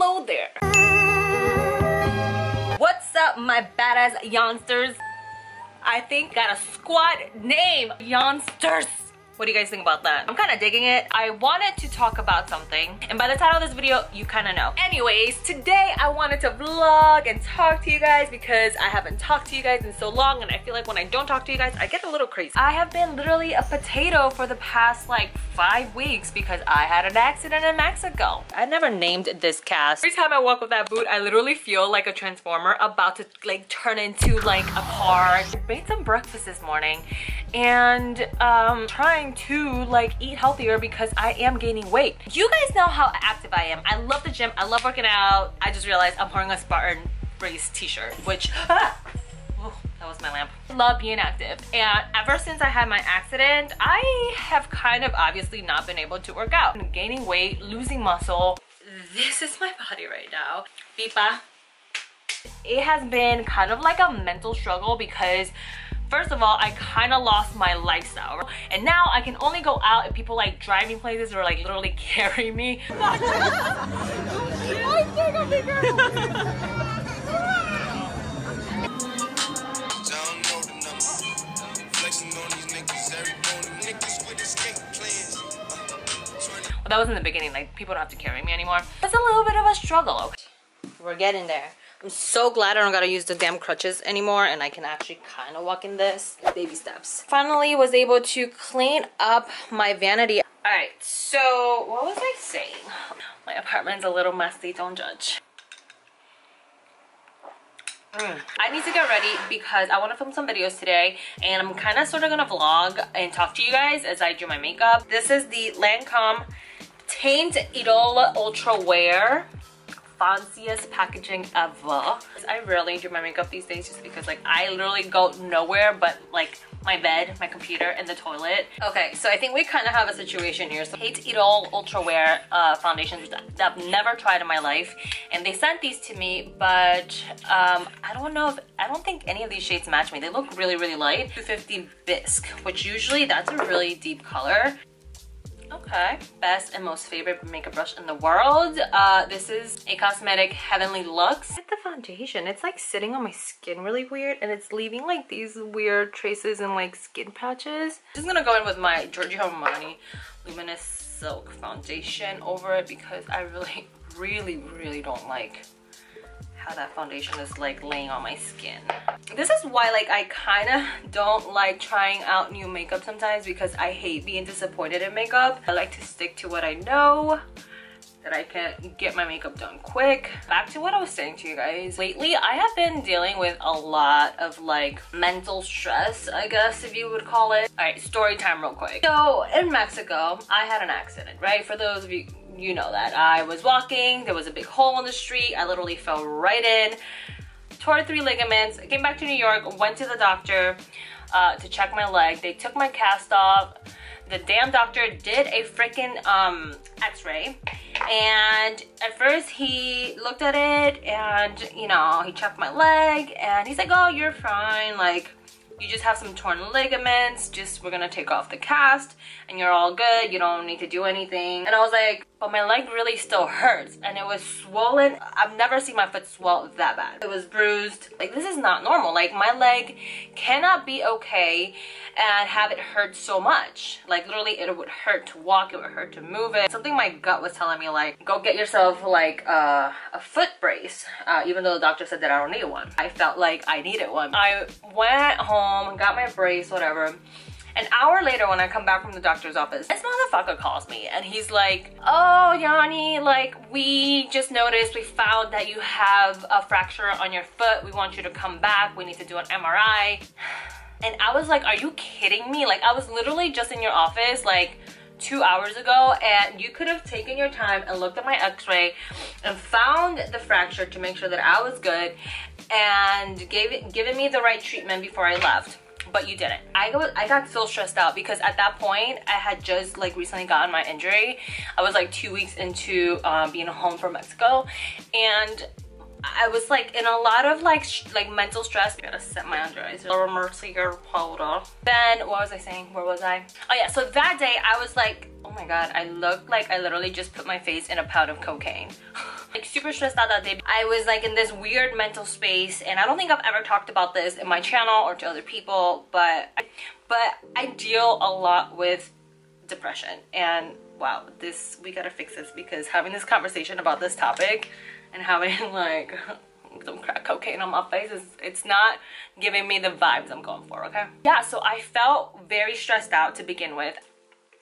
Hello there. What's up, my badass youngsters? I think got a squad name, youngsters. What do you guys think about that? I'm kind of digging it. I wanted to talk about something, and by the title of this video, you kind of know. Anyways, today I wanted to vlog and talk to you guys because I haven't talked to you guys in so long, and I feel like when I don't talk to you guys, I get a little crazy. I have been literally a potato for the past like 5 weeks because I had an accident in Mexico. I never named this cast. Every time I walk with that boot, I literally feel like a transformer about to like turn into like a car. I made some breakfast this morning and trying to like eat healthier because I am gaining weight. You guys know how active I am. I love the gym, I love working out. I just realized I'm wearing a Spartan race t-shirt, which oh, that was my lamp. I love being active, and ever since I had my accident, I have kind of obviously not been able to work out. I'm gaining weight, losing muscle. This is my body right now. Pipa. It has been kind of like a mental struggle because first of all, I kind of lost my lifestyle, and now I can only go out and people like drive me places or like literally carry me. Well, that was in the beginning, like people don't have to carry me anymore. It's a little bit of a struggle. We're getting there. I'm so glad I don't gotta use the damn crutches anymore and I can actually kind of walk in this. Baby steps. Finally was able to clean up my vanity. Alright, so what was I saying? My apartment's a little messy, don't judge. I need to get ready because I want to film some videos today, and I'm kind of sort of gonna vlog and talk to you guys as I do my makeup. This is the Lancome Teint Idol Ultra Wear. Fanciest packaging ever. I rarely do my makeup these days just because like I literally go nowhere but like my bed, my computer, and the toilet. Okay, so I think we kind of have a situation here. So Teint Idol Ultra Wear foundations that I've never tried in my life, and they sent these to me, but I don't think any of these shades match me. They look really light. 250 Bisque, which usually that's a really deep color. Okay, best and most favorite makeup brush in the world. This is a Cosmetic Heavenly Lux. Look at the foundation. It's like sitting on my skin really weird, and it's leaving like these weird traces and like skin patches. Just gonna go in with my Giorgio Armani Luminous Silk foundation over it because I really don't like how that foundation is like laying on my skin. This is why like I kind of don't like trying out new makeup sometimes because I hate being disappointed in makeup. I like to stick to what I know, that I can get my makeup done quick. Back to what I was saying to you guys. Lately, I have been dealing with a lot of like mental stress, I guess if you would call it. All right, story time real quick. So in Mexico, I had an accident, right? For those of you know that. I was walking, there was a big hole in the street, I literally fell right in, tore 3 ligaments, came back to New York, went to the doctor to check my leg. They took my cast off. The damn doctor did a freaking x-ray, and at first he looked at it and, you know, he checked my leg and he's like, oh, you're fine, like you just have some torn ligaments, we're gonna take off the cast and you're all good, you don't need to do anything. And I was like, but my leg really still hurts, and it was swollen. I've never seen my foot swell that bad. It was bruised. Like, this is not normal. Like, my leg cannot be okay and have it hurt so much. Like, literally it would hurt to walk, it would hurt to move it. Something my gut was telling me, like, go get yourself like a foot brace, even though the doctor said that I don't need one. I felt like I needed one. I went home, got my brace, whatever. An hour later, when I come back from the doctor's office, this motherfucker calls me and he's like, oh, Yanni, like, we just noticed, we found that you have a fracture on your foot. We want you to come back. We need to do an MRI. And I was like, are you kidding me? Like, I was literally just in your office like 2 hours ago, and you could have taken your time and looked at my x-ray and found the fracture to make sure that I was good and given me the right treatment before I left. But you didn't. I got so stressed out because at that point I had just like recently gotten my injury. I was like 2 weeks into being home from Mexico, and I was like in a lot of like mental stress. I gotta set my under eyes. Mercy here, powder. Then what was I saying? Where was I? Oh yeah, so that day I was like, oh my god, I looked like I literally just put my face in a pound of cocaine. Like super stressed out that day. I was like in this weird mental space, and I don't think I've ever talked about this in my channel or to other people, but I deal a lot with depression, and wow, we gotta fix this, because having this conversation about this topic and having like some crack cocaine on my face it's not giving me the vibes I'm going for, okay? Yeah, so I felt very stressed out to begin with.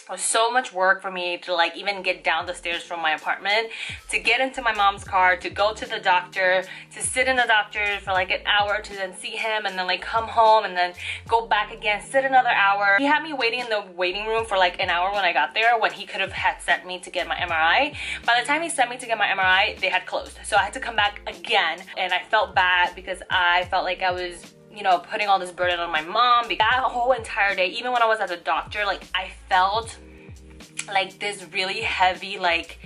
It was so much work for me to like even get down the stairs from my apartment, to get into my mom's car, to go to the doctor, to sit in the doctor for like an hour, to then see him, and then like come home and then go back again, sit another hour. He had me waiting in the waiting room for like an hour when I got there, when he could have had sent me to get my MRI. By the time he sent me to get my MRI, they had closed. So I had to come back again, and I felt bad because I felt like I was, you know, putting all this burden on my mom. That whole entire day, even when I was at the doctor, like I felt like this really heavy like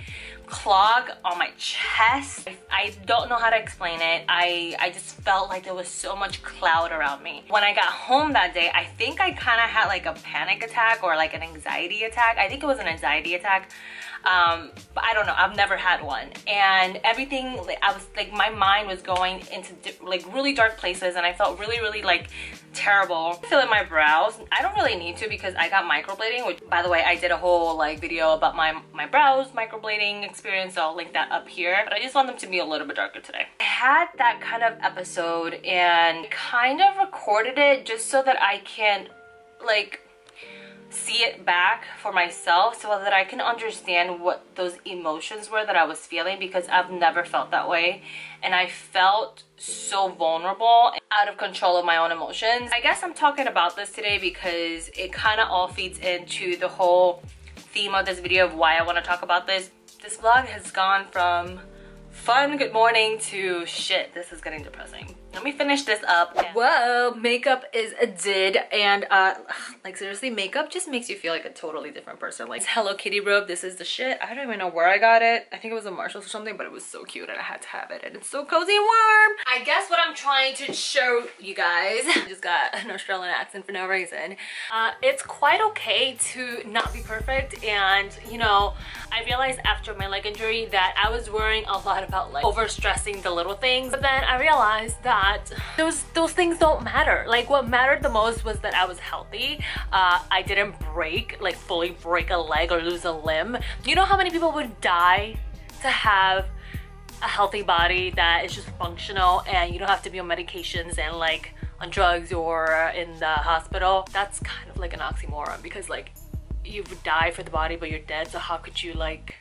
clog on my chest. I don't know how to explain it. I just felt like there was so much cloud around me. When I got home that day, I think I kind of had like a panic attack or like an anxiety attack. I think it was an anxiety attack. But I don't know, I've never had one, and everything, like, I was like, my mind was going into like really dark places, and I felt really like terrible. Filling my brows, I don't really need to because I got microblading, which by the way, I did a whole like video about my brows microblading experience, so I'll link that up here, but I just want them to be a little bit darker today. I had that kind of episode and kind of recorded it just so that I can like see it back for myself, so that I can understand what those emotions were that I was feeling, because I've never felt that way, and I felt so vulnerable, out of control of my own emotions. I guess I'm talking about this today because it kind of all feeds into the whole theme of this video of why I want to talk about this. This vlog has gone from fun good morning to shit, this is getting depressing. Let me finish this up. Whoa, makeup is did, and like seriously, makeup just makes you feel like a totally different person. Like Hello Kitty robe, this is the shit. I don't even know where I got it. I think it was a Marshalls or something, but it was so cute and I had to have it, and it's so cozy and warm. I guess what I'm trying to show you guys, I just got an Australian accent for no reason. It's quite okay to not be perfect, and you know, I realized after my leg injury that I was worrying a lot about like over stressing the little things, but then I realized that those things don't matter. Like what mattered the most was that I was healthy. I didn't like fully break a leg or lose a limb. You know how many people would die to have a healthy body that is just functional, and you don't have to be on medications and like on drugs or in the hospital? That's kind of like an oxymoron, because like you would die for the body but you're dead, so how could you like...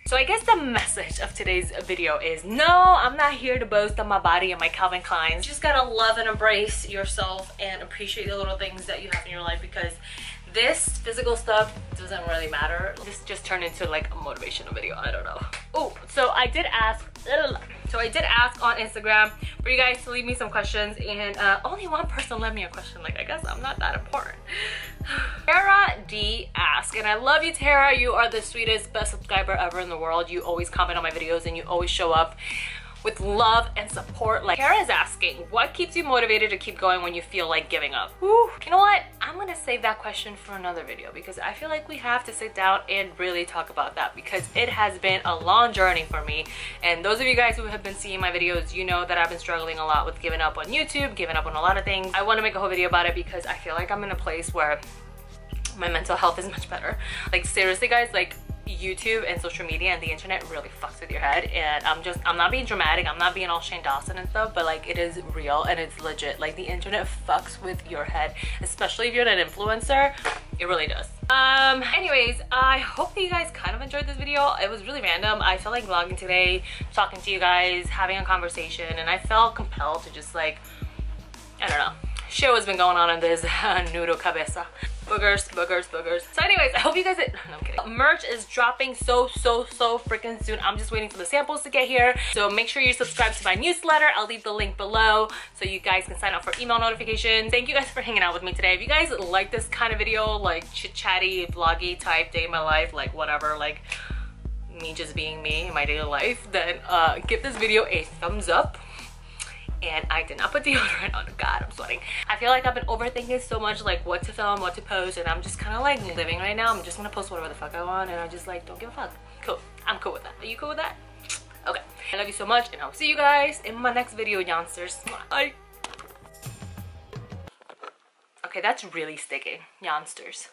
So I guess the message of today's video is, no, I'm not here to boast on my body and my Calvin Kleins. You just gotta love and embrace yourself and appreciate the little things that you have in your life, because this physical stuff doesn't really matter. This just turned into like a motivational video, I don't know. Oh, so I did ask on Instagram for you guys to leave me some questions, and only one person left me a question. Like, I guess I'm not that important. Tara D asked, and I love you, Tara. You are the sweetest, best subscriber ever in the world. You always comment on my videos and you always show up with love and support. Like, Tara is asking, what keeps you motivated to keep going when you feel like giving up? Whew. You know what? I'm gonna save that question for another video, because I feel like we have to sit down and really talk about that, because it has been a long journey for me. And those of you guys who have been seeing my videos, you know that I've been struggling a lot with giving up on YouTube, giving up on a lot of things. I want to make a whole video about it because I feel like I'm in a place where my mental health is much better. Like seriously guys, like YouTube and social media and the internet really fucks with your head, and I'm not being dramatic, I'm not being all Shane Dawson and stuff, but like it is real and it's legit. Like the internet fucks with your head, especially if you're an influencer. It really does. Anyways, I hope that you guys kind of enjoyed this video. It was really random. I felt like vlogging today, talking to you guys, having a conversation, and I felt compelled to just like, I don't know, shit what's been going on in this noodle cabeza. Boogers. So anyways, I hope you guys... No, I'm kidding. Merch is dropping so freaking soon. I'm just waiting for the samples to get here. So make sure you subscribe to my newsletter. I'll leave the link below so you guys can sign up for email notifications. Thank you guys for hanging out with me today. If you guys like this kind of video, like chit-chatty, vloggy type, day in my life, like whatever, like me just being me in my daily life, then give this video a thumbs up. And I did not put deodorant on. God, I'm sweating. I feel like I've been overthinking so much, like what to film, what to post, and I'm just kind of like living right now. I'm just gonna post whatever the fuck I want, and I just like don't give a fuck. Cool. I'm cool with that. Are you cool with that? Okay. I love you so much, and I'll see you guys in my next video, youngsters. Bye. Okay, that's really sticky, youngsters.